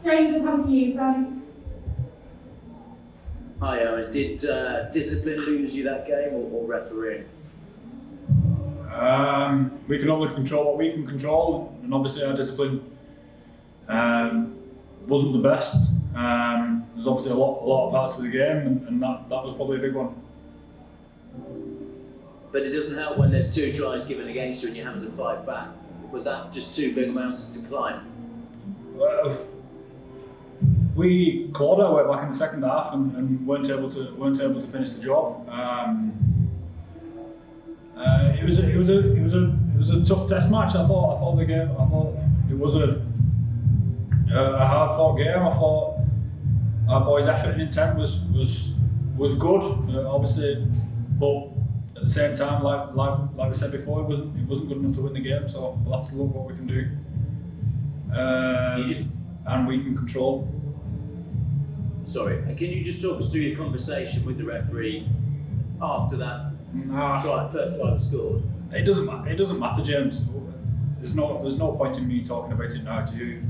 James, will come to you, thanks. Hi Owen, did discipline lose you that game or refereeing? We can only control what we can control, and obviously our discipline wasn't the best. There's obviously a lot of parts of the game, and that was probably a big one. But it doesn't help when there's 2 tries given against you and you're having to fight back. Was that just too big a mountain to climb? Well, we clawed our way back in the second half and weren't able to finish the job. It was a tough test match. I thought it was a hard fought game. I thought our boys' effort and intent was good, obviously, but at the same time, like we said before, it wasn't good enough to win the game. So we'll have to look what we can do, and we can control. Sorry, and can you just talk us through your conversation with the referee after that first try was scored? It doesn't matter, James. There's no point in me talking about it now to you.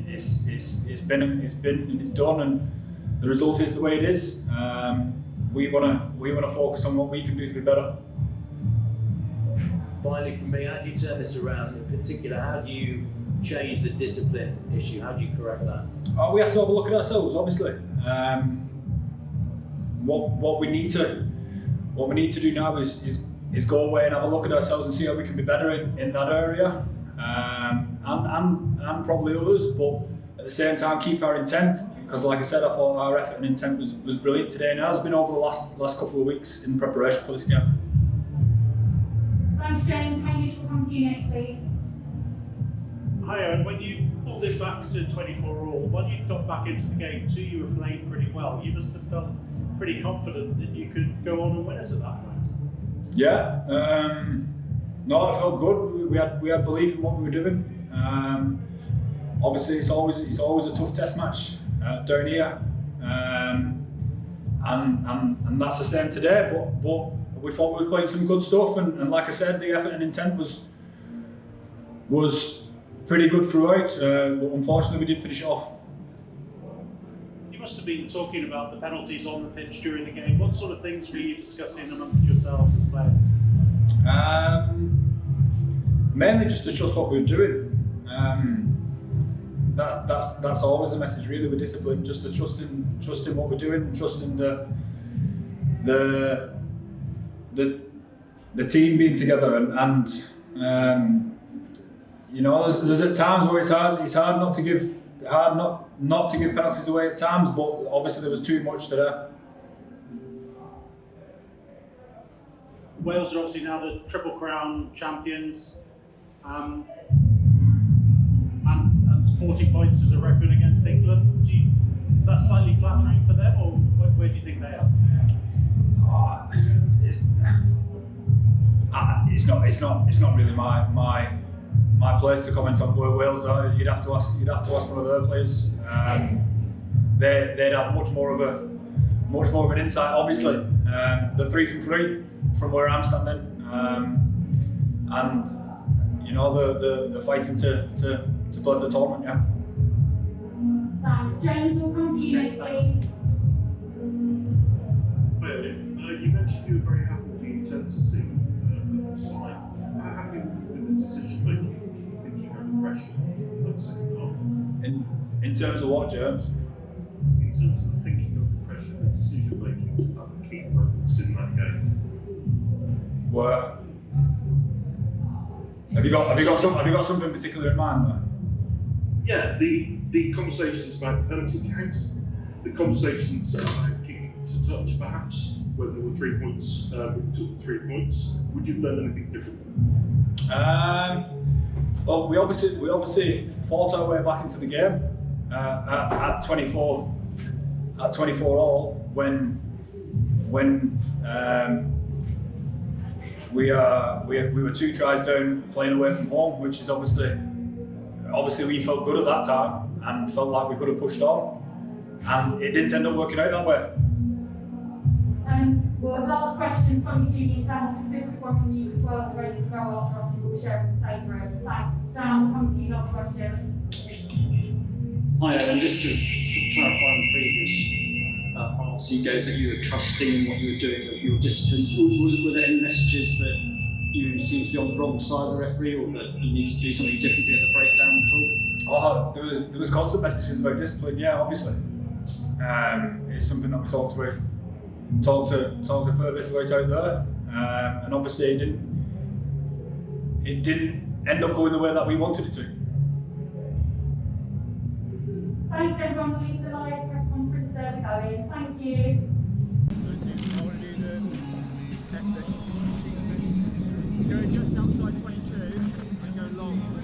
It's been and it's done, and the result is the way it is. We wanna focus on what we can do to be better. Finally, from me, how do you turn this around? In particular, how do you change the discipline issue? How do you correct that? We have to have a look at ourselves, obviously. What we need to do now is go away and have a look at ourselves and see how we can be better in that area, and probably others. But at the same time, keep our intent, because, like I said, I thought our effort and intent was brilliant today, and it has been over the last couple of weeks in preparation for this game. Thanks, James. Hamish will come to you next, please. Hi Owen, when you pulled it back to 24-all, when you got back into the game too, you were playing pretty well. You must have felt pretty confident that you could go on and win us at that point. Yeah, no, it felt good. We had belief in what we were doing. Obviously, it's always a tough test match down here, and that's the same today. But we thought we were playing some good stuff, and like I said, the effort and intent was pretty good throughout. But unfortunately, we didn't finish it off. You must have been talking about the penalties on the pitch during the game. What sort of things were you discussing amongst yourselves as players? Mainly just to trust what we were doing. That's always the message, really, with discipline. Just to trusting what we're doing, trusting the team being together, and you know, there's at times where it's hard not to give penalties away at times, but obviously there was too much today. Wales are obviously now the Triple Crown champions, and 40 points is a record against England. Is that slightly flattering for them, or where do you think they are? It's not really my place to comment on where Wales are. You'd have to ask one of their players. They'd have much more of an insight. Obviously, they're 3 from 3 from where I'm standing, and you know they're fighting to play for the tournament. Yeah. Thanks. James, will come to you next, please. You mentioned you were very happy with the intensity of the side. How happy with the decision making, thinking under pressure for the second half? In terms of what, James? In terms of thinking under pressure and decision making, are the key moments in that game? Where? Have you got something particular in mind there? Yeah, the conversations about penalty count, the conversations about kicking to touch, perhaps, when there were 3 points, we took the 3 points. Would you have done anything differently? Well, we obviously fought our way back into the game at 24 all when we were 2 tries down playing away from home, which is obviously we felt good at that time and felt like we could have pushed on, and it didn't end up working out that way. Well, last question from you, Julie, Dan, just a quick one from you as well, so ready to go after us, and we'll share in the same room. Thanks. Dan, we'll come to you, last question. Hi, Owen. Just to clarify on the previous answer, you gave that you were trusting in what you were doing, that you were disciplined. Were there any messages that you seem to be on the wrong side of the referee, or that you need to do something differently at the breakdown at all? Oh, there was constant messages about discipline. Yeah, obviously. It's something that we talked to further about out there, and obviously it didn't end up going the way that we wanted it to. Thanks everyone for leaving the live press conference there with Owen. Thank you. Go just outside 22 and go long.